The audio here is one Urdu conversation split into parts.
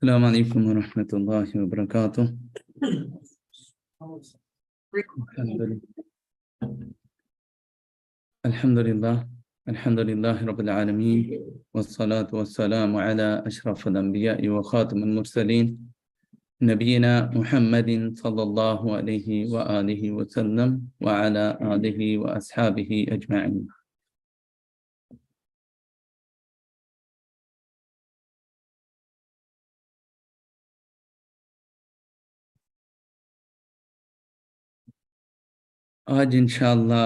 السلام علیکم ورحمۃ اللہ وبرکاتہ۔ الحمد للہ رب العالمین والصلاة والسلام علی اشرف الانبیاء وخاتم المرسلین نبینا محمد صلی اللہ علیہ وآلہ وسلم وعلی آلہ واصحابہ اجمعین۔ آج انشاءاللہ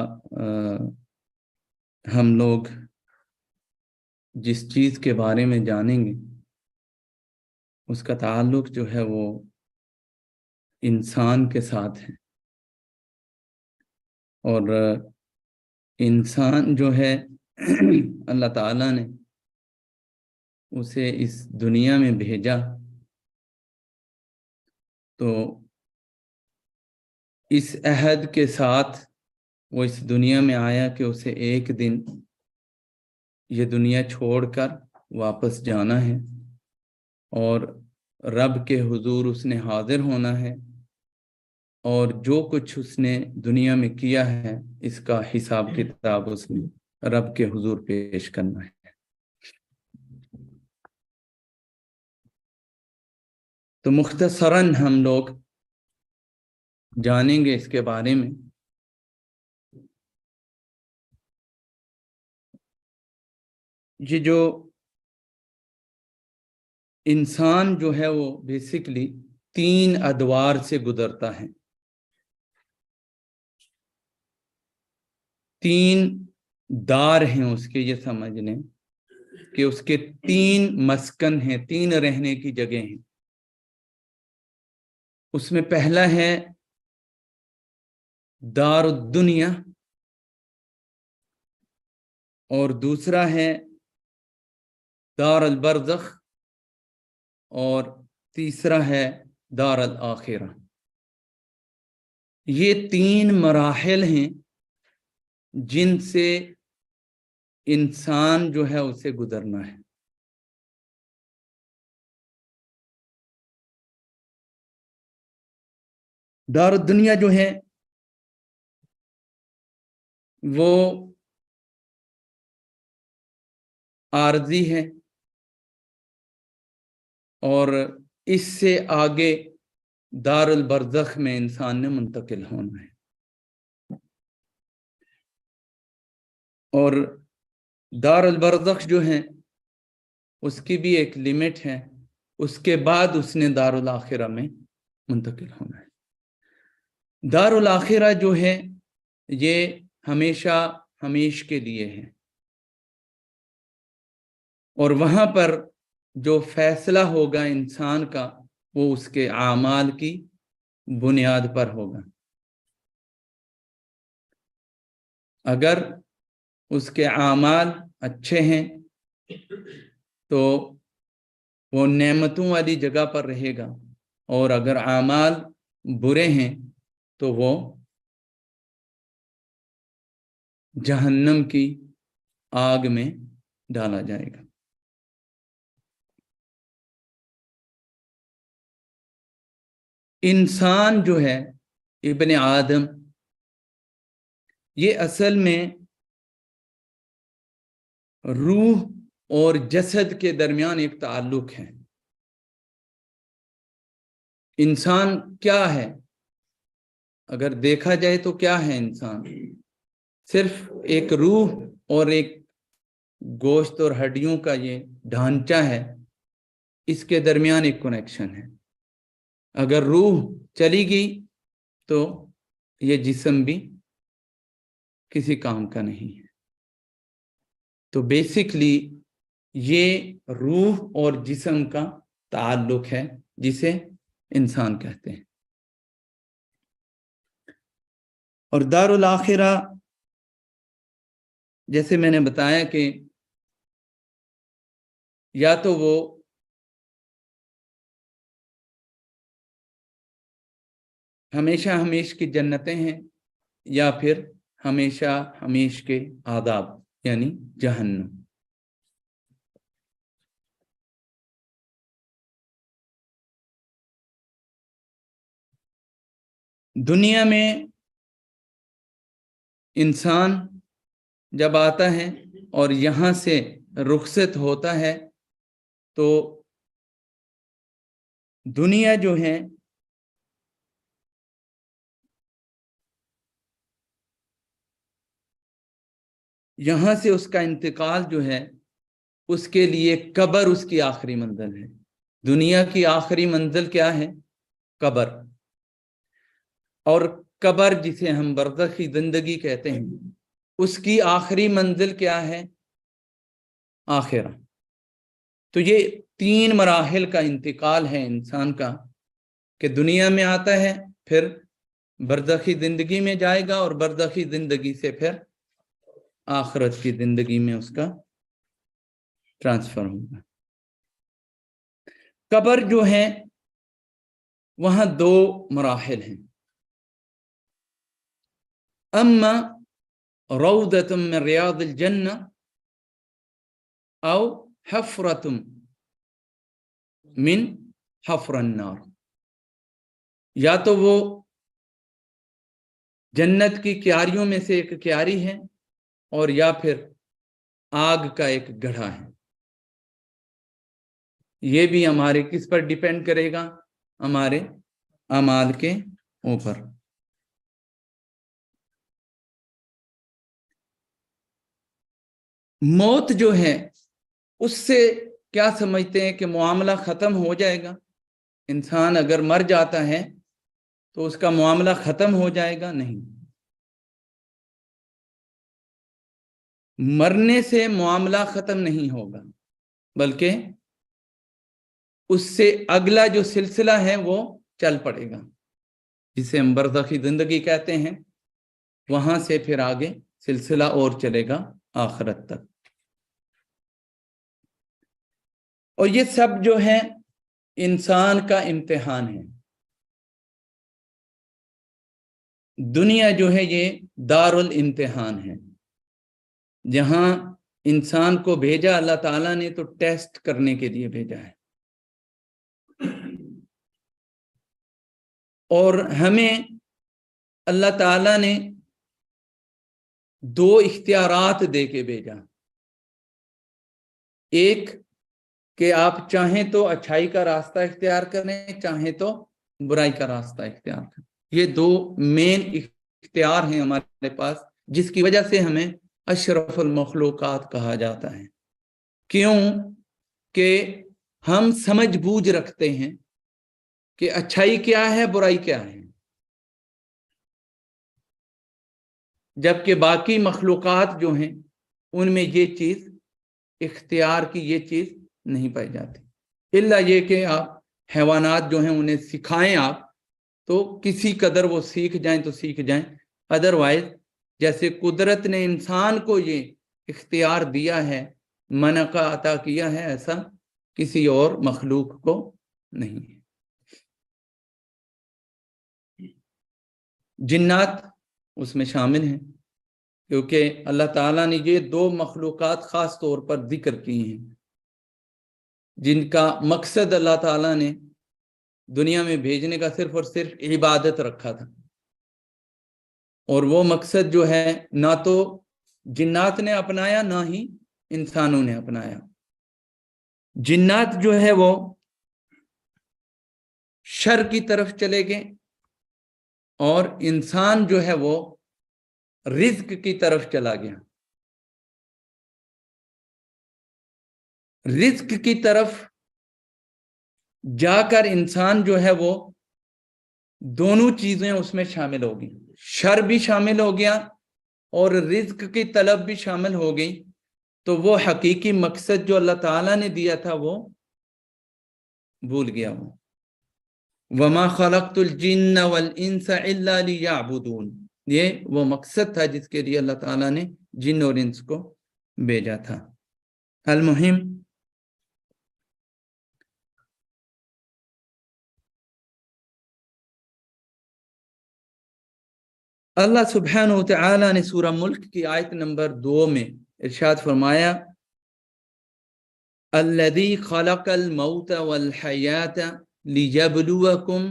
ہم لوگ جس چیز کے بارے میں جانیں گے اس کا تعلق جو ہے وہ انسان کے ساتھ ہے، اور انسان جو ہے اللہ تعالیٰ نے اسے اس دنیا میں بھیجا تو اس عہد کے ساتھ وہ اس دنیا میں آیا کہ اسے ایک دن یہ دنیا چھوڑ کر واپس جانا ہے اور رب کے حضور اس نے حاضر ہونا ہے، اور جو کچھ اس نے دنیا میں کیا ہے اس کا حساب کتاب اس نے رب کے حضور پیش کرنا ہے۔ تو مختصراً ہم لوگ جانیں گے اس کے بارے میں۔ یہ جو انسان جو ہے وہ بیسیکلی 3 ادوار سے گزرتا ہے، 3 دار ہیں اس کے، یہ سمجھ لیں کہ اس کے 3 مسکن ہیں، 3 رہنے کی جگہ ہیں۔ اس میں پہلا ہے دار الدنیا، اور دوسرا ہے دار البرزخ، اور تیسرا ہے دار الآخرہ۔ یہ 3 مراحل ہیں جن سے انسان جو ہے اسے گزرنا ہے۔ دار الدنیا جو ہے وہ عارضی ہے، اور اس سے آگے دار البرزخ میں انسان نے منتقل ہونا ہے، اور دار البرزخ جو ہے اس کی بھی ایک لمٹ ہے، اس کے بعد اس نے دار الآخرہ میں منتقل ہونا ہے۔ دار الآخرہ جو ہے یہ ہمیشہ ہمیش کے لیے ہے، اور وہاں پر جو فیصلہ ہوگا انسان کا وہ اس کے اعمال کی بنیاد پر ہوگا۔ اگر اس کے اعمال اچھے ہیں تو وہ نعمتوں والی جگہ پر رہے گا، اور اگر اعمال برے ہیں تو وہ جہنم کی آگ میں ڈالا جائے گا۔ انسان جو ہے ابن آدم، یہ اصل میں روح اور جسد کے درمیان ایک تعلق ہے۔ انسان کیا ہے؟ اگر دیکھا جائے تو کیا ہے انسان؟ صرف ایک روح اور ایک گوشت اور ہڈیوں کا یہ ڈھانچہ ہے، اس کے درمیان ایک کنیکشن ہے۔ اگر روح چلی گئی تو یہ جسم بھی کسی کام کا نہیں ہے۔ تو بیسیکلی یہ روح اور جسم کا تعلق ہے جسے انسان کہتے ہیں۔ اور دار الآخرہ جیسے میں نے بتایا کہ یا تو وہ ہمیشہ ہمیش کی جنتیں ہیں، یا پھر ہمیشہ ہمیش کے عذاب یعنی جہنم۔ دنیا میں انسان جب آتا ہے اور یہاں سے رخصت ہوتا ہے تو دنیا جو ہے یہاں سے اس کا انتقال جو ہے اس کے لیے قبر اس کی آخری منزل ہے. دنیا کی آخری منزل کیا ہے؟ قبر. اور قبر جسے ہم برزخی زندگی کہتے ہیں اس کی آخری منزل کیا ہے؟ آخرہ. تو یہ 3 مراحل کا انتقال ہے انسان کا کہ دنیا میں آتا ہے، پھر برزخی زندگی میں جائے گا اور برزخی زندگی سے پھر آخرت کی زندگی میں اس کا ٹرانسفر ہوگا. قبر جو ہے وہاں 2 مراحل ہیں. اما روضۃ من ریاض الجنہ او حفرۃ من حفر النار. یا تو وہ جنت کی کیاریوں میں سے ایک کیاری ہے اور یا پھر آگ کا ایک گڑھا ہے. یہ بھی ہمارے کس پر ڈیپینڈ کرے گا؟ ہمارے اعمال کے اوپر. موت جو ہے اس سے کیا سمجھتے ہیں کہ معاملہ ختم ہو جائے گا؟ انسان اگر مر جاتا ہے تو اس کا معاملہ ختم ہو جائے گا؟ نہیں. مرنے سے معاملہ ختم نہیں ہوگا، بلکہ اس سے اگلا جو سلسلہ ہے وہ چل پڑے گا، جسے ہم برزخی زندگی کہتے ہیں. وہاں سے پھر آگے سلسلہ اور چلے گا آخرت تک. اور یہ سب جو ہے انسان کا امتحان ہے. دنیا جو ہے یہ دار الامتحان ہے، جہاں انسان کو بھیجا اللہ تعالیٰ نے تو ٹیسٹ کرنے کے لیے بھیجا ہے. اور ہمیں اللہ تعالیٰ نے 2 اختیارات دے کے بھیجا. ایک کہ آپ چاہیں تو اچھائی کا راستہ اختیار کریں، چاہیں تو برائی کا راستہ اختیار کریں. یہ 2 مین اختیار ہیں ہمارے پاس، جس کی وجہ سے ہمیں اشرف المخلوقات کہا جاتا ہے. کیوں کہ ہم سمجھ بوجھ رکھتے ہیں کہ اچھائی کیا ہے، برائی کیا ہے، جبکہ باقی مخلوقات جو ہیں ان میں یہ چیز اختیار کی یہ چیز نہیں پائی جاتی. الا یہ کہ آپ حیوانات جو ہیں انہیں سکھائیں آپ تو کسی قدر وہ سیکھ جائیں تو سیکھ جائیں. ادروائز جیسے قدرت نے انسان کو یہ اختیار دیا ہے، منع کا عطا کیا ہے، ایسا کسی اور مخلوق کو نہیں ہے. جنات اس میں شامل ہیں، کیونکہ اللہ تعالیٰ نے یہ 2 مخلوقات خاص طور پر ذکر کی ہیں جن کا مقصد اللہ تعالیٰ نے دنیا میں بھیجنے کا صرف اور صرف عبادت رکھا تھا. اور وہ مقصد جو ہے نہ تو جنات نے اپنایا نہ ہی انسانوں نے اپنایا. جنات جو ہے وہ شر کی طرف چلے گئے اور انسان جو ہے وہ رزق کی طرف چلا گیا. رزق کی طرف جا کر انسان جو ہے وہ دونوں چیزیں اس میں شامل ہو گئی، شر بھی شامل ہو گیا اور رزق کی طلب بھی شامل ہو گئی. تو وہ حقیقی مقصد جو اللہ تعالیٰ نے دیا تھا وہ بھول گیا. وہ وَمَا خَلَقْتُ الْجِنَّ وَالْإِنسَ إِلَّا لِيَعْبُدُونَ، یہ وہ مقصد تھا جس کے لیے اللہ تعالیٰ نے جن اور انس کو بھیجا تھا. المہم اللہ سبحانہ وتعالی نے سورہ ملک کی آیت نمبر 2 میں ارشاد فرمایا الذی خلق الموت والحیات لیبلوکم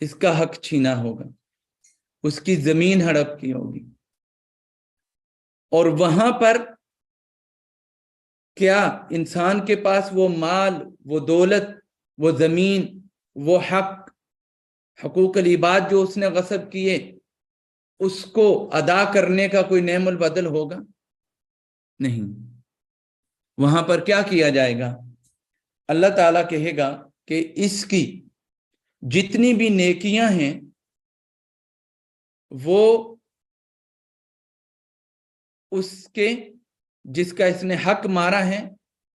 اس کا حق چھینا ہوگا، اس کی زمین ہڑپ کی ہوگی، اور وہاں پر کیا انسان کے پاس وہ مال، وہ دولت، وہ زمین، وہ حق، حقوق العباد جو اس نے غصب کیے، اس کو ادا کرنے کا کوئی نعم البدل ہوگا؟ نہیں۔ وہاں پر کیا کیا جائے گا؟ اللہ تعالیٰ کہے گا کہ اس کی جتنی بھی نیکیاں ہیں وہ اس کے جس کا اس نے حق مارا ہے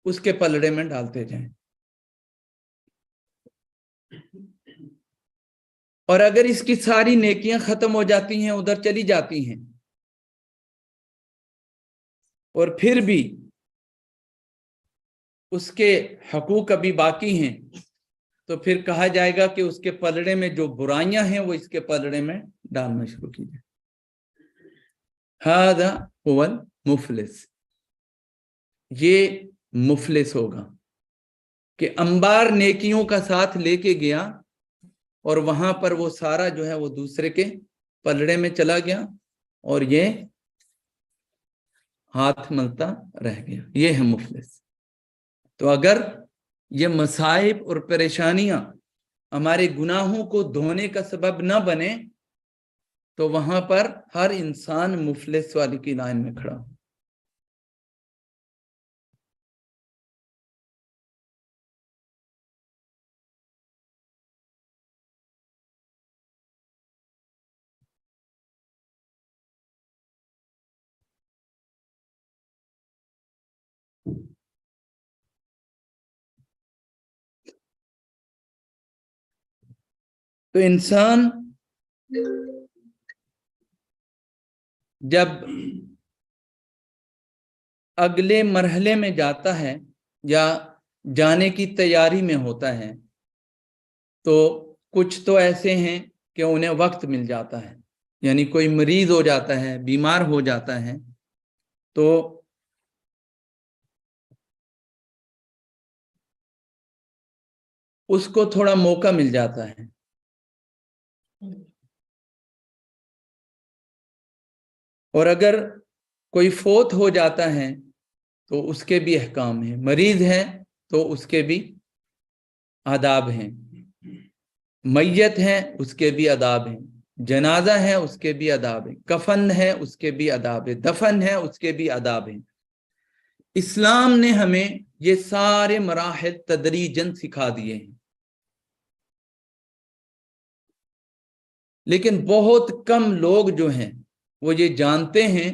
اس کے پلڑے میں ڈالتے جائیں، اور اگر اس کی ساری نیکیاں ختم ہو جاتی ہیں، ادھر چلی جاتی ہیں، اور پھر بھی اس کے حقوق ابھی باقی ہیں، تو پھر کہا جائے گا کہ اس کے پلڑے میں جو برائیاں ہیں وہ اس کے پلڑے میں ڈالنا شروع کی جائے۔ ھذا هو المفلس، یہ مفلس ہوگا کہ انبار نیکیوں کا ساتھ لے کے گیا اور وہاں پر وہ سارا جو ہے وہ دوسرے کے پلڑے میں چلا گیا اور یہ ہاتھ ملتا رہ گیا، یہ ہے مفلس۔ تو اگر یہ مصائب اور پریشانیاں ہمارے گناہوں کو دھونے کا سبب نہ بنے تو وہاں پر ہر انسان مفلس والی کی لائن میں کھڑا ہو۔ تو انسان جب اگلے مرحلے میں جاتا ہے یا جانے کی تیاری میں ہوتا ہے تو کچھ تو ایسے ہیں کہ انہیں وقت مل جاتا ہے، یعنی کوئی مریض ہو جاتا ہے، بیمار ہو جاتا ہے، تو اس کو تھوڑا موقع مل جاتا ہے، اور اگر کوئی فوت ہو جاتا ہے تو اس کے بھی احکام ہیں، مریض ہے تو اس کے بھی آداب ہیں، میت ہے اس کے بھی آداب ہیں، جنازہ ہے اس کے بھی آداب ہیں، کفن ہے اس کے بھی آداب ہیں، دفن ہے اس کے بھی آداب ہیں۔ اسلام نے ہمیں یہ سارے مراحل تدریجاً سکھا دیے ہیں، لیکن بہت کم لوگ جو ہیں وہ یہ جانتے ہیں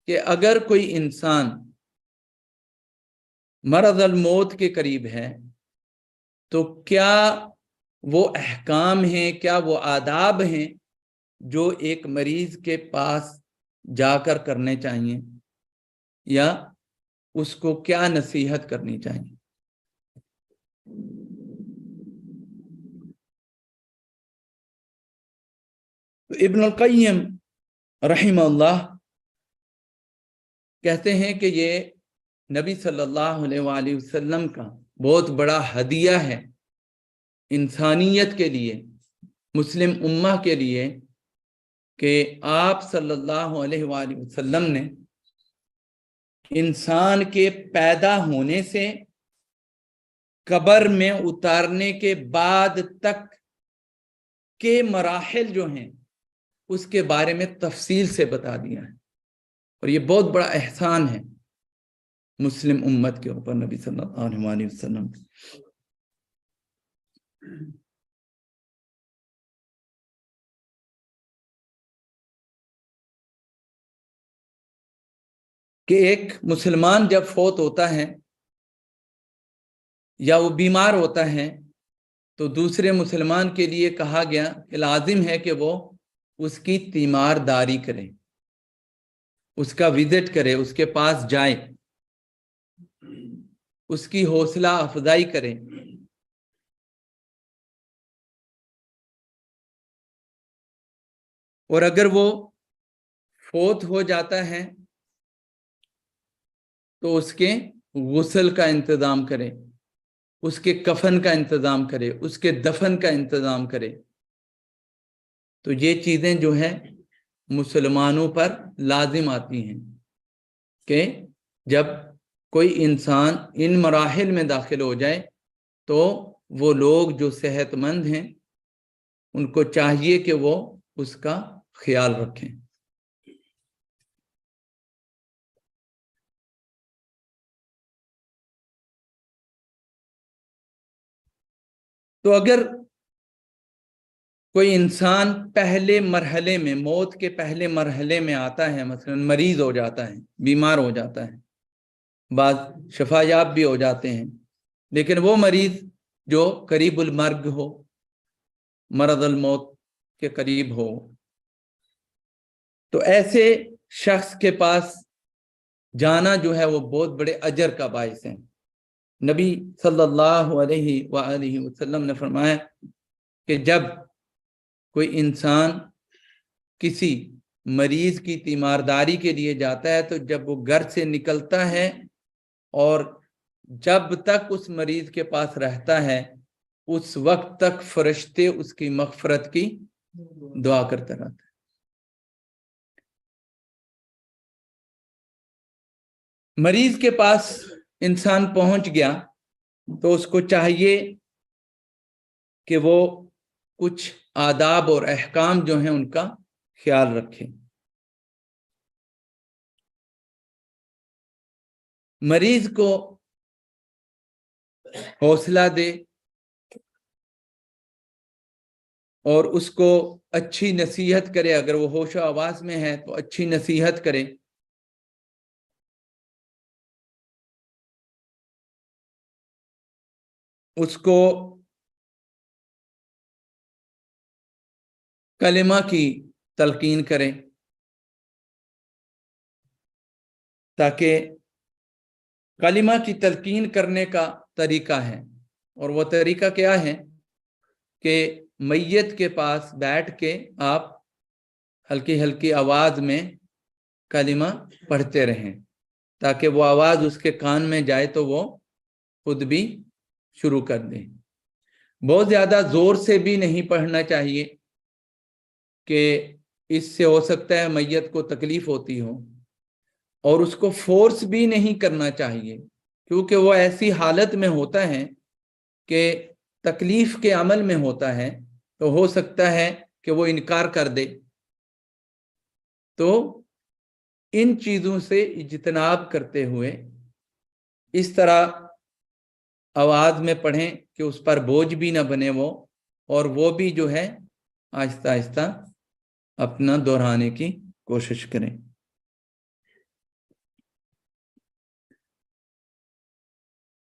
کہ اگر کوئی انسان مرض الموت کے قریب ہے تو کیا وہ احکام ہیں، کیا وہ آداب ہیں جو ایک مریض کے پاس جا کر کرنے چاہیے، یا اس کو کیا نصیحت کرنی چاہیے۔ ابن القیم رحمہ اللہ کہتے ہیں کہ یہ نبی صلی اللہ علیہ وآلہ وسلم کا بہت بڑا ہدیہ ہے انسانیت کے لیے، مسلم امہ کے لیے، کہ آپ صلی اللہ علیہ وآلہ وسلم نے انسان کے پیدا ہونے سے قبر میں اتارنے کے بعد تک کے مراحل جو ہیں اس کے بارے میں تفصیل سے بتا دیا ہے، اور یہ بہت بڑا احسان ہے مسلم امت کے اوپر نبی صلی اللہ علیہ وسلم۔ کہ ایک مسلمان جب فوت ہوتا ہے یا وہ بیمار ہوتا ہے تو دوسرے مسلمان کے لیے کہا گیا کہ لازم ہے کہ وہ اس کی تیمارداری کرے، اس کا وزٹ کرے، اس کے پاس جائے، اس کی حوصلہ افزائی کرے، اور اگر وہ فوت ہو جاتا ہے تو اس کے غسل کا انتظام کرے، اس کے کفن کا انتظام کرے، اس کے دفن کا انتظام کرے، تو یہ چیزیں جو ہیں مسلمانوں پر لازم آتی ہیں کہ جب کوئی انسان ان مراحل میں داخل ہو جائے تو وہ لوگ جو صحت مند ہیں ان کو چاہیے کہ وہ اس کا خیال رکھیں۔ تو اگر کوئی انسان پہلے مرحلے میں، موت کے پہلے مرحلے میں آتا ہے، مثلا مریض ہو جاتا ہے، بیمار ہو جاتا ہے، بعض شفا یاب بھی ہو جاتے ہیں، لیکن وہ مریض جو قریب المرگ ہو، مرض الموت کے قریب ہو، تو ایسے شخص کے پاس جانا جو ہے وہ بہت بڑے اجر کا باعث ہے۔ نبی صلی اللہ علیہ وآلہ وسلم نے فرمایا کہ جب کوئی انسان کسی مریض کی تیمارداری کے لیے جاتا ہے تو جب وہ گھر سے نکلتا ہے اور جب تک اس مریض کے پاس رہتا ہے اس وقت تک فرشتے اس کی مغفرت کی دعا کرتے رہتے ہیں۔ مریض کے پاس انسان پہنچ گیا تو اس کو چاہیے کہ وہ کچھ آداب اور احکام جو ہیں ان کا خیال رکھے۔ مریض کو حوصلہ دے اور اس کو اچھی نصیحت کرے، اگر وہ ہوش و آواز میں ہے تو اچھی نصیحت کرے، اس کو کلمہ کی تلقین کریں تاکہ کلمہ کی تلقین کرنے کا طریقہ ہے، اور وہ طریقہ کیا ہے کہ میت کے پاس بیٹھ کے آپ ہلکی ہلکی آواز میں کلمہ پڑھتے رہیں تاکہ وہ آواز اس کے کان میں جائے تو وہ خود بھی شروع کر دیں۔ بہت زیادہ زور سے بھی نہیں پڑھنا چاہیے کہ اس سے ہو سکتا ہے میت کو تکلیف ہوتی ہو، اور اس کو فورس بھی نہیں کرنا چاہیے کیونکہ وہ ایسی حالت میں ہوتا ہے کہ تکلیف کے عمل میں ہوتا ہے تو ہو سکتا ہے کہ وہ انکار کر دے۔ تو ان چیزوں سے اجتناب کرتے ہوئے اس طرح آواز میں پڑھیں کہ اس پر بوجھ بھی نہ بنے وہ، اور وہ بھی جو ہے آہستہ آہستہ اپنا دہرانے کی کوشش کریں۔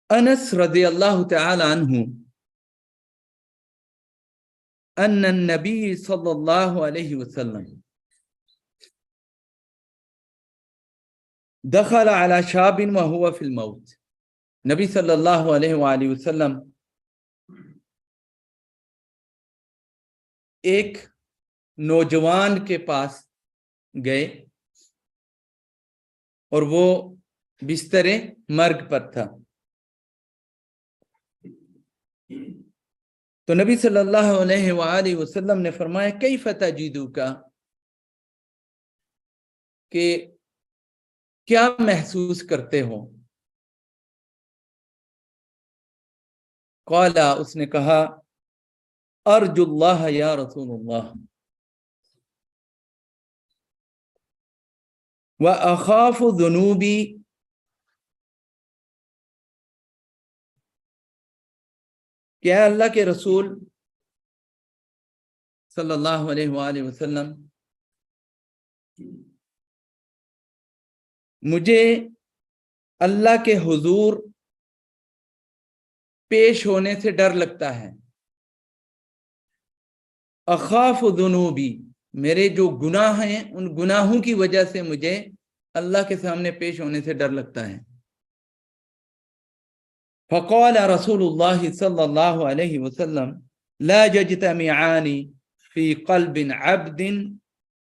انس رضی اللہ تعالی عنہ ان النبی صلی اللہ علیہ وسلم دخل على شاب وهو في الموت، نبی صلی اللہ علیہ وآلہ وسلم ایک نوجوان کے پاس گئے اور وہ بستر مرگ پر تھا، تو نبی صلی اللہ علیہ وآلہ وسلم نے فرمایا کیف تجدک، کہ کیا محسوس کرتے ہو؟ قال، اس نے کہا ارجو اللہ یا رسول اللہ واخاف ذنوبی، کہ اللہ کے رسول صلی اللہ علیہ وآلہ وسلم مجھے اللہ کے حضور پیش ہونے سے ڈر لگتا ہے، اخاف ذنوبی، میرے جو گناہ ہیں ان گناہوں کی وجہ سے مجھے اللہ کے سامنے پیش ہونے سے ڈر لگتا ہے۔ فقال رسول اللہ صلی اللہ علیہ وسلم لا يجتمعان في قلب عبد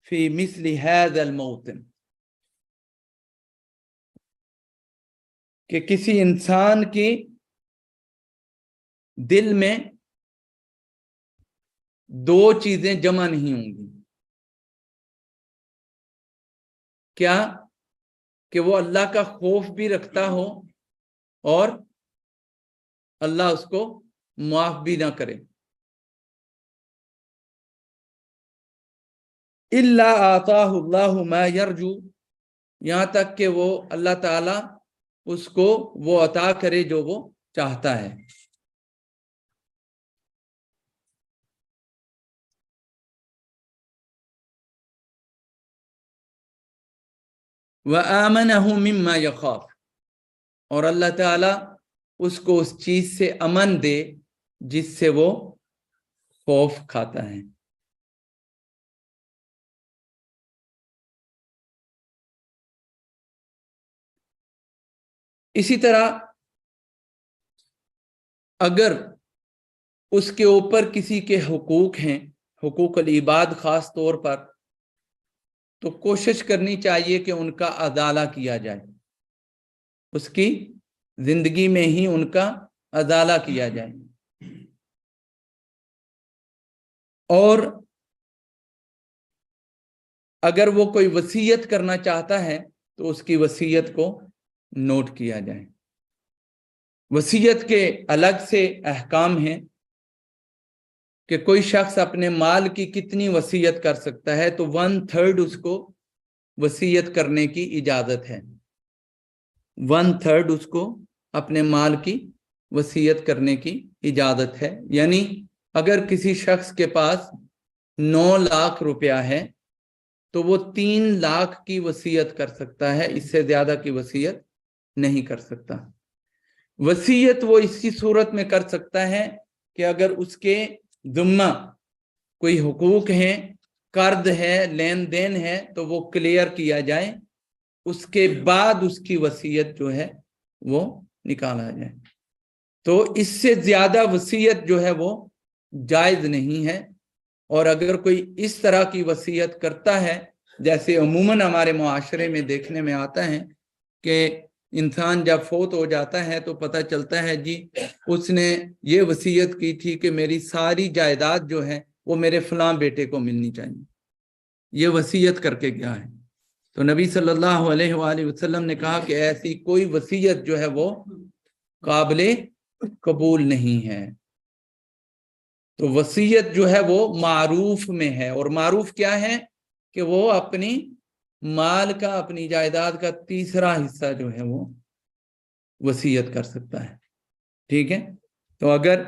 في مثل هذا الموطن، کہ کسی انسان کی دل میں دو چیزیں جمع نہیں ہوں گی. کیا؟ کہ وہ اللہ کا خوف بھی رکھتا ہو اور اللہ اس کو معاف بھی نہ کرے. الا آتاہ اللہ ما یرجو، یہاں تک کہ وہ اللہ تعالی اس کو وہ عطا کرے جو وہ چاہتا ہے. وَآمَنَهُ مِمَّا يَخَافُ، اور اللہ تعالی اس کو اس چیز سے امن دے جس سے وہ خوف کھاتا ہے. اسی طرح اگر اس کے اوپر کسی کے حقوق ہیں، حقوق العباد خاص طور پر، تو کوشش کرنی چاہیے کہ ان کا ازالہ کیا جائے، اس کی زندگی میں ہی ان کا ازالہ کیا جائے. اور اگر وہ کوئی وصیت کرنا چاہتا ہے تو اس کی وصیت کو نوٹ کیا جائے. وصیت کے الگ سے احکام ہیں کہ کوئی شخص اپنے مال کی کتنی وصیت کر سکتا ہے، تو 1/3 اس کو وصیت کرنے کی اجازت ہے. 1/3 اس کو اپنے مال کی وصیت کرنے کی اجازت ہے. یعنی اگر کسی شخص کے پاس 9 لاکھ روپیہ ہے تو وہ 3 لاکھ کی وصیت کر سکتا ہے، اس سے زیادہ کی وصیت نہیں کر سکتا. وصیت وہ اسی صورت میں کر سکتا ہے کہ اگر اس کے ذمہ کوئی حقوق ہیں، قرض ہے، لین دین ہے، تو وہ کلیئر کیا جائے، اس کے بعد اس کی وصیت جو ہے وہ نکالا جائے. تو اس سے زیادہ وصیت جو ہے وہ جائز نہیں ہے. اور اگر کوئی اس طرح کی وصیت کرتا ہے، جیسے عموماً ہمارے معاشرے میں دیکھنے میں آتا ہے کہ انسان جب فوت ہو جاتا ہے تو پتہ چلتا ہے جی اس نے یہ وصیت کی تھی کہ میری ساری جائیداد جو ہے وہ میرے فلاں بیٹے کو ملنی چاہیے. یہ وصیت کر کے کیا ہے؟ تو نبی صلی اللہ علیہ وآلہ وسلم نے کہا کہ ایسی کوئی وصیت جو ہے وہ قابل قبول نہیں ہے. تو وصیت جو ہے وہ معروف میں ہے، اور معروف کیا ہے کہ وہ اپنی مال کا، اپنی جائیداد کا تیسرا حصہ جو ہے وہ وصیت کر سکتا ہے. ٹھیک ہے؟ تو اگر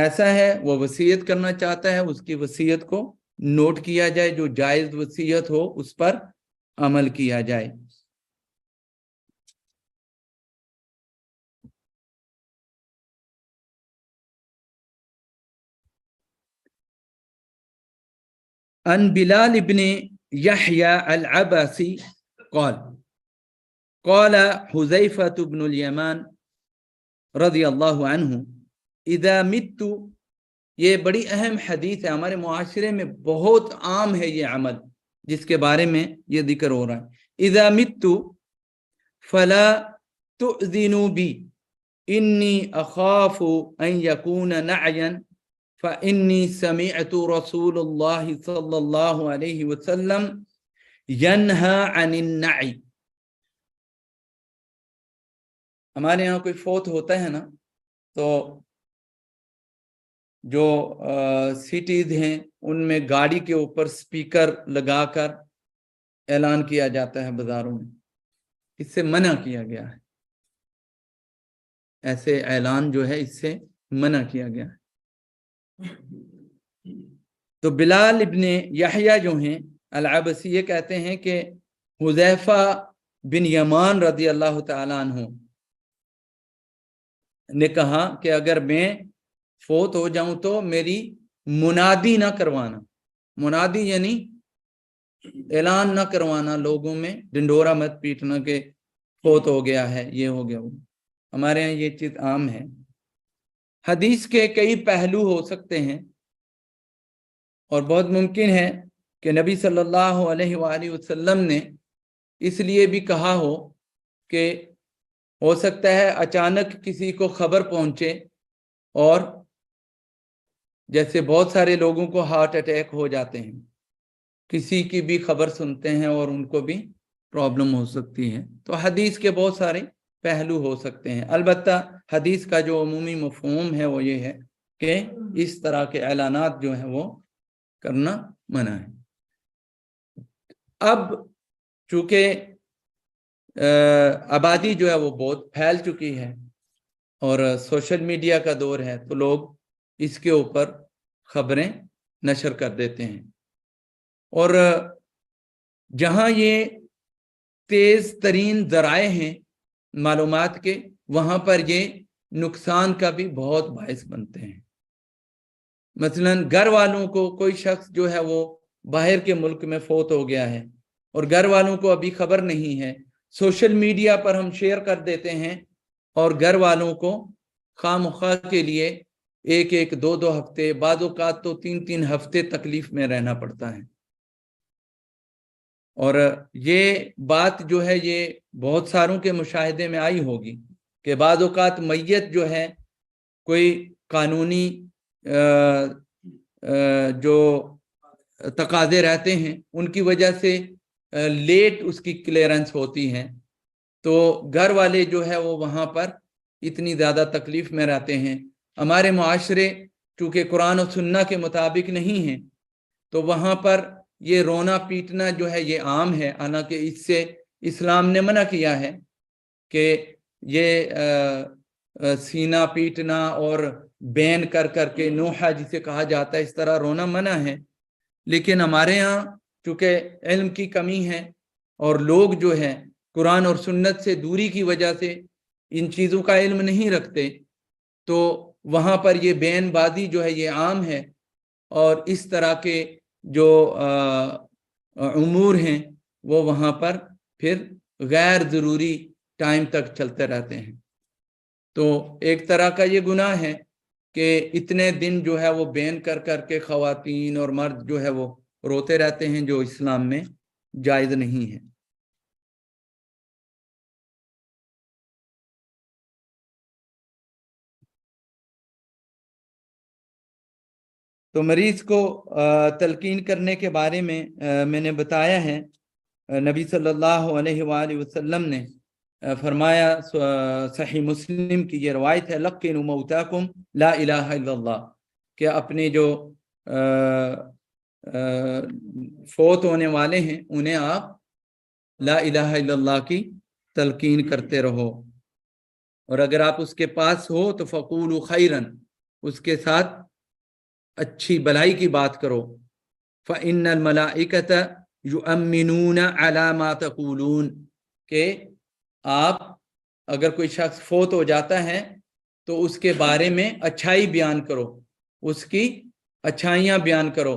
ایسا ہے وہ وصیت کرنا چاہتا ہے، اس کی وصیت کو نوٹ کیا جائے، جو جائز وصیت ہو اس پر عمل کیا جائے. عن بلال ابن يحيى العباسي قال حذيفة بن اليمان رضی اللہ عنہ اذا مت، یہ بڑی اہم حدیث ہے، ہمارے معاشرے میں بہت عام ہے یہ عمل جس کے بارے میں یہ ذکر ہو رہا ہے. اذا مت فلا تؤذنوا بی انی اخاف ان یکون نعیا فانی سمعت رسول اللہ صلی اللہ علیہ وسلم ینہا عن النعی. ہمارے یہاں کوئی فوت ہوتا ہے نا، تو جو سٹیز ہیں ان میں گاڑی کے اوپر سپیکر لگا کر اعلان کیا جاتا ہے بازاروں میں. اس سے منع کیا گیا ہے، ایسے اعلان جو ہے اس سے منع کیا گیا ہے. تو بلال ابن یحییٰ جو ہیں العبسی یہ کہتے ہیں کہ حذیفہ بن یمان رضی اللہ تعالیٰ عنہ نے کہا کہ اگر میں فوت ہو جاؤں تو میری منادی نہ کروانا. منادی یعنی اعلان نہ کروانا لوگوں میں، ڈنڈورا مت پیٹنا کہ فوت ہو گیا ہے، یہ ہو گیا. ہمارے یہاں یہ چیز عام ہے. حدیث کے کئی پہلو ہو سکتے ہیں، اور بہت ممکن ہے کہ نبی صلی اللہ علیہ وآلہ وسلم نے اس لیے بھی کہا ہو کہ ہو سکتا ہے اچانک کسی کو خبر پہنچے اور جیسے بہت سارے لوگوں کو ہارٹ اٹیک ہو جاتے ہیں، کسی کی بھی خبر سنتے ہیں اور ان کو بھی پرابلم ہو سکتی ہے۔ تو حدیث کے بہت سارے پہلو ہو سکتے ہیں، البتہ حدیث کا جو عمومی مفہوم ہے وہ یہ ہے کہ اس طرح کے اعلانات جو ہیں وہ کرنا منع ہے۔ اب چونکہ آبادی جو ہے وہ بہت پھیل چکی ہے اور سوشل میڈیا کا دور ہے، تو لوگ اس کے اوپر خبریں نشر کر دیتے ہیں، اور جہاں یہ تیز ترین ذرائع ہیں معلومات کے، وہاں پر یہ نقصان کا بھی بہت باعث بنتے ہیں۔ مثلاً گھر والوں کو، کوئی شخص جو ہے وہ باہر کے ملک میں فوت ہو گیا ہے اور گھر والوں کو ابھی خبر نہیں ہے، سوشل میڈیا پر ہم شیئر کر دیتے ہیں اور گھر والوں کو خواہ مخواہ کے لیے ایک دو ہفتے، بعض اوقات تو 3 ہفتے تکلیف میں رہنا پڑتا ہے۔ اور یہ بات جو ہے یہ بہت ساروں کے مشاہدے میں آئی ہوگی کہ بعض اوقات میت جو ہے کوئی قانونی جو تقاضے رہتے ہیں ان کی وجہ سے لیٹ اس کی کلیئرنس ہوتی ہے، تو گھر والے جو ہے وہ وہاں پر اتنی زیادہ تکلیف میں رہتے ہیں۔ ہمارے معاشرے چونکہ قرآن و سنہ کے مطابق نہیں ہیں، تو وہاں پر یہ رونا پیٹنا جو ہے یہ عام ہے، حالانکہ اس سے اسلام نے منع کیا ہے کہ یہ سینہ پیٹنا اور بین کر کے نوحہ جسے کہا جاتا ہے، اس طرح رونا منع ہے۔ لیکن ہمارے ہاں چونکہ علم کی کمی ہے اور لوگ جو ہے قرآن اور سنت سے دوری کی وجہ سے ان چیزوں کا علم نہیں رکھتے، تو وہاں پر یہ بین بازی جو ہے یہ عام ہے، اور اس طرح کے جو امور ہیں وہ وہاں پر پھر غیر ضروری ٹائم تک چلتے رہتے ہیں۔ تو ایک طرح کا یہ گناہ ہے کہ اتنے دن جو ہے وہ بین کر کے خواتین اور مرد جو ہے وہ روتے رہتے ہیں، جو اسلام میں جائز نہیں ہے۔ تو مریض کو تلقین کرنے کے بارے میں میں نے بتایا ہے، نبی صلی اللہ علیہ وآلہ وسلم نے فرمایا، صحیح مسلم کی یہ روایت ہے، لقنوا موتاکم لا الہ الا اللہ، کہ اپنے جو فوت ہونے والے ہیں انہیں آپ لا الہ الا اللہ کی تلقین کرتے رہو، اور اگر آپ اس کے پاس ہو تو فقولوا خیرا، اس کے ساتھ اچھی بلائی کی بات کرو، فإن الملائکۃ یؤمنون علی ما تقولون، کہ آپ اگر کوئی شخص فوت ہو جاتا ہے تو اس کے بارے میں اچھائی بیان کرو، اس کی اچھائیاں بیان کرو۔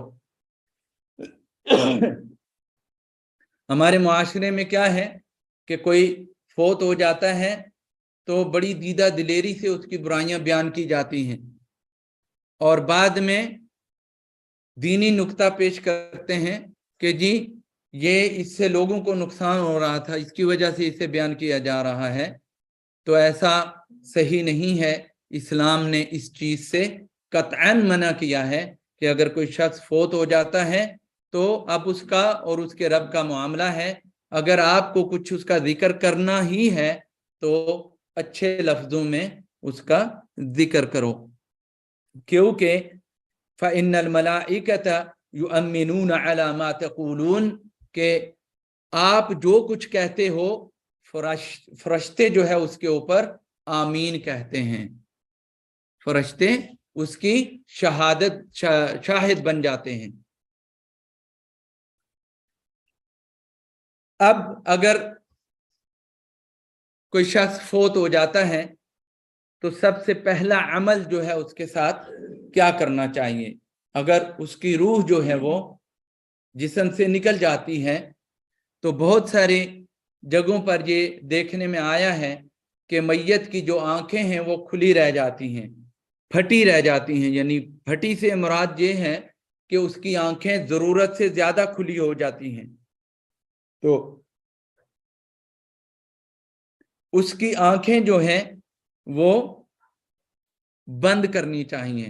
ہمارے معاشرے میں کیا ہے کہ کوئی فوت ہو جاتا ہے تو بڑی دیدہ دلیری سے اس کی برائیاں بیان کی جاتی ہیں، اور بعد میں دینی نکتہ پیش کرتے ہیں کہ جی یہ اس سے لوگوں کو نقصان ہو رہا تھا، اس کی وجہ سے اسے بیان کیا جا رہا ہے۔ تو ایسا صحیح نہیں ہے، اسلام نے اس چیز سے قطعاً منع کیا ہے کہ اگر کوئی شخص فوت ہو جاتا ہے تو اب اس کا اور اس کے رب کا معاملہ ہے، اگر آپ کو کچھ اس کا ذکر کرنا ہی ہے تو اچھے لفظوں میں اس کا ذکر کرو، کیونکہ فَإِنَّ الْمَلَائِكَةَ يُؤَمِّنُونَ عَلَى مَا تَقُولُونَ، کہ آپ جو کچھ کہتے ہو فرشتے جو ہے اس کے اوپر آمین کہتے ہیں، فرشتے اس کی شاہد بن جاتے ہیں۔ اب اگر کوئی شخص فوت ہو جاتا ہے تو سب سے پہلا عمل جو ہے اس کے ساتھ کیا کرنا چاہیے؟ اگر اس کی روح جو ہے وہ جسم سے نکل جاتی ہے تو بہت سارے جگہوں پر یہ دیکھنے میں آیا ہے کہ میت کی جو آنکھیں ہیں وہ کھلی رہ جاتی ہیں، پھٹی رہ جاتی ہیں، یعنی پھٹی سے مراد یہ ہے کہ اس کی آنکھیں ضرورت سے زیادہ کھلی ہو جاتی ہیں، تو اس کی آنکھیں جو ہیں وہ بند کرنی چاہیے،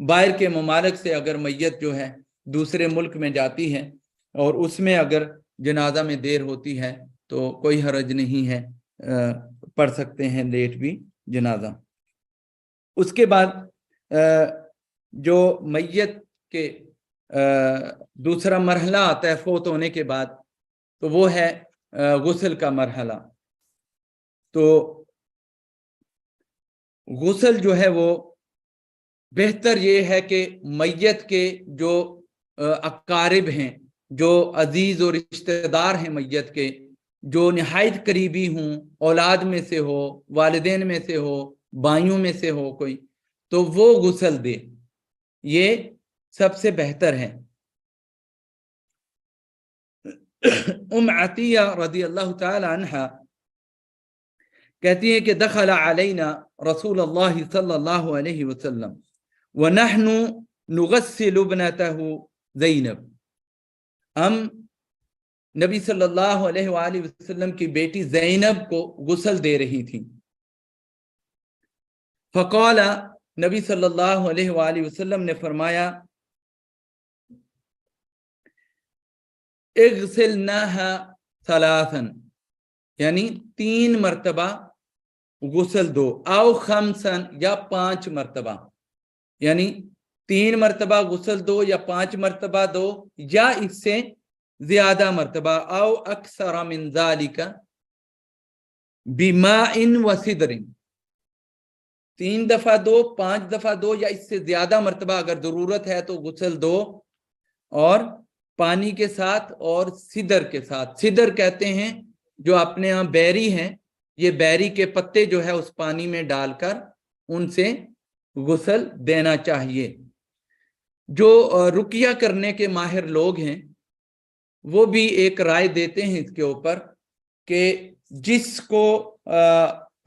باہر کے ممالک سے اگر میت جو ہے دوسرے ملک میں جاتی ہے اور اس میں اگر جنازہ میں دیر ہوتی ہے تو کوئی حرج نہیں ہے، پڑھ سکتے ہیں لیٹ بھی جنازہ۔ اس کے بعد جو میت کے دوسرا مرحلہ آتا ہے فوت ہونے کے بعد، تو وہ ہے غسل کا مرحلہ۔ تو غسل جو ہے وہ بہتر یہ ہے کہ میت کے جو اقارب ہیں، جو عزیز و رشتہ دار ہیں میت کے، جو نہایت قریبی ہوں، اولاد میں سے ہو، والدین میں سے ہو، بھائیوں میں سے ہو کوئی، تو وہ غسل دے، یہ سب سے بہتر ہے۔ ام عطیہ رضی اللہ تعالی عنہ کہتی ہیں کہ دخل علینا رسول اللہ صلی اللہ علیہ وسلم ونحن نغسل ابنته زینب، ہم نبی صلی اللہ علیہ وآلہ وسلم کی بیٹی زینب کو غسل دے رہی تھی۔ فقال، نبی صلی اللہ علیہ وآلہ وسلم نے فرمایا، اغسلناها ثلاثا، یعنی 3 مرتبہ غسل دو، او خمسا، یا 5 مرتبہ، یعنی 3 مرتبہ غسل دو یا 5 مرتبہ دو یا اس سے زیادہ مرتبہ، او اکثر من ذالک بماء و سدر، 3 دفعہ دو، 5 دفعہ دو یا اس سے زیادہ مرتبہ اگر ضرورت ہے تو غسل دو، اور پانی کے ساتھ اور سدر کے ساتھ۔ سدر کہتے ہیں جو اپنے ہاں بیری ہیں، یہ بیری کے پتے جو ہے اس پانی میں ڈال کر ان سے غسل دینا چاہیے۔ جو رقیہ کرنے کے ماہر لوگ ہیں وہ بھی ایک رائے دیتے ہیں اس کے اوپر کہ جس کو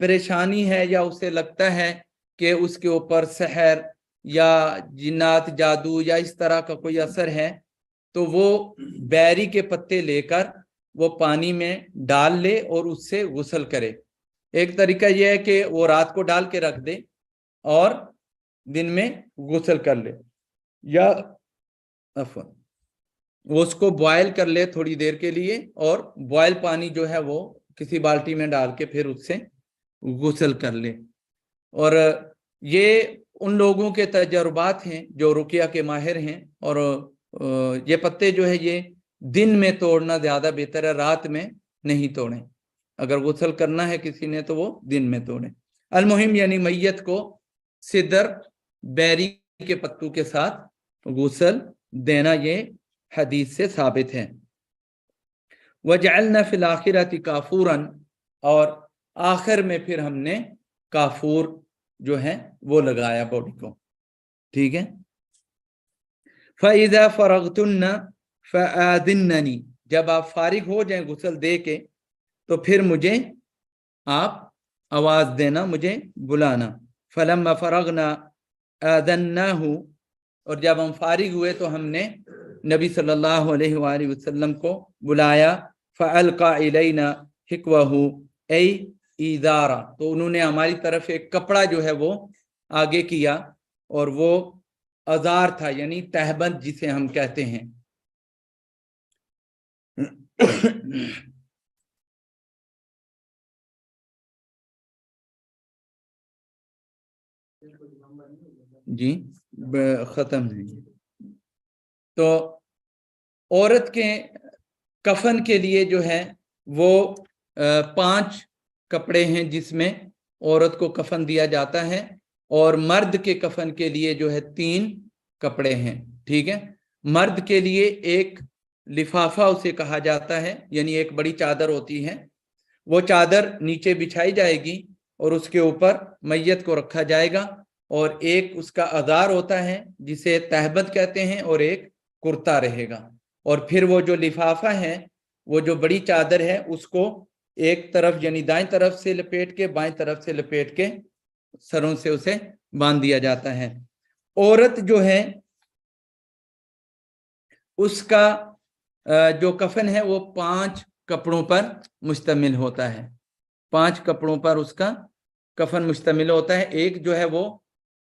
پریشانی ہے یا اسے لگتا ہے کہ اس کے اوپر سحر یا جنات جادو یا اس طرح کا کوئی اثر ہے، تو وہ بیری کے پتے لے کر وہ پانی میں ڈال لے اور اس سے غسل کرے۔ ایک طریقہ یہ ہے کہ وہ رات کو ڈال کے رکھ دے اور دن میں غسل کر لے، یا وہ اس کو بوائل کر لے تھوڑی دیر کے لیے، اور بوائل پانی جو ہے وہ کسی بالٹی میں ڈال کے پھر اس سے غسل کر لے۔ اور یہ ان لوگوں کے تجربات ہیں جو رقیہ کے ماہر ہیں، اور یہ پتے جو ہے یہ دن میں توڑنا زیادہ بہتر ہے، رات میں نہیں توڑیں۔ اگر غسل کرنا ہے کسی نے تو وہ دن میں توڑیں۔ المہم یعنی میت کو سدر بیری کے پتوں کے ساتھ غسل دینا، یہ حدیث سے ثابت ہے۔ وَجَعَلْنَا فِي الْآخِرَةِ كَافُورًا، اور آخر میں پھر ہم نے کافور جو ہے وہ لگایا باڈی کو، ٹھیک ہے۔ فَإِذَا فَرَغْتُنَّ فَآذِنَّنِي، جب آپ فارغ ہو جائیں غسل دے کے تو پھر مجھے آپ آواز دینا، مجھے بلانا۔ فَلَمَّا فَرَغْنَا آذَنَّاهُ، اور جب ہم فارغ ہوئے تو ہم نے نبی صلی اللہ علیہ وآلہ وسلم کو بلایا۔ فَأَلْقَى إِلَيْنَا حِقْوَهُ أي إِذَارًا، تو انہوں نے ہماری طرف ایک کپڑا جو ہے وہ آگے کیا، اور وہ ازار تھا، یعنی تہبند جسے ہم کہتے ہیں۔ جی ختم ہے۔ تو عورت کے کفن کے لیے جو ہے وہ 5 کپڑے ہیں جس میں عورت کو کفن دیا جاتا ہے، اور مرد کے کفن کے لیے جو ہے 3 کپڑے ہیں، ٹھیک ہے۔ مرد کے لیے ایک لفافہ اسے کہا جاتا ہے، یعنی ایک بڑی چادر ہوتی ہے، وہ چادر نیچے بچھائی جائے گی اور اس کے اوپر میت کو رکھا جائے گا، اور ایک اس کا ازار ہوتا ہے جسے تہبند کہتے ہیں، اور ایک کرتا رہے گا، اور پھر وہ جو لفافہ ہے، وہ جو بڑی چادر ہے، اس کو ایک طرف یعنی دائیں طرف سے لپیٹ کے بائیں طرف سے لپیٹ کے سروں سے اسے باندھ دیا جاتا ہے۔ عورت جو ہے اس کا جو کفن ہے وہ 5 کپڑوں پر مشتمل ہوتا ہے، 5 کپڑوں پر اس کا کفن مشتمل ہوتا ہے۔ ایک جو ہے وہ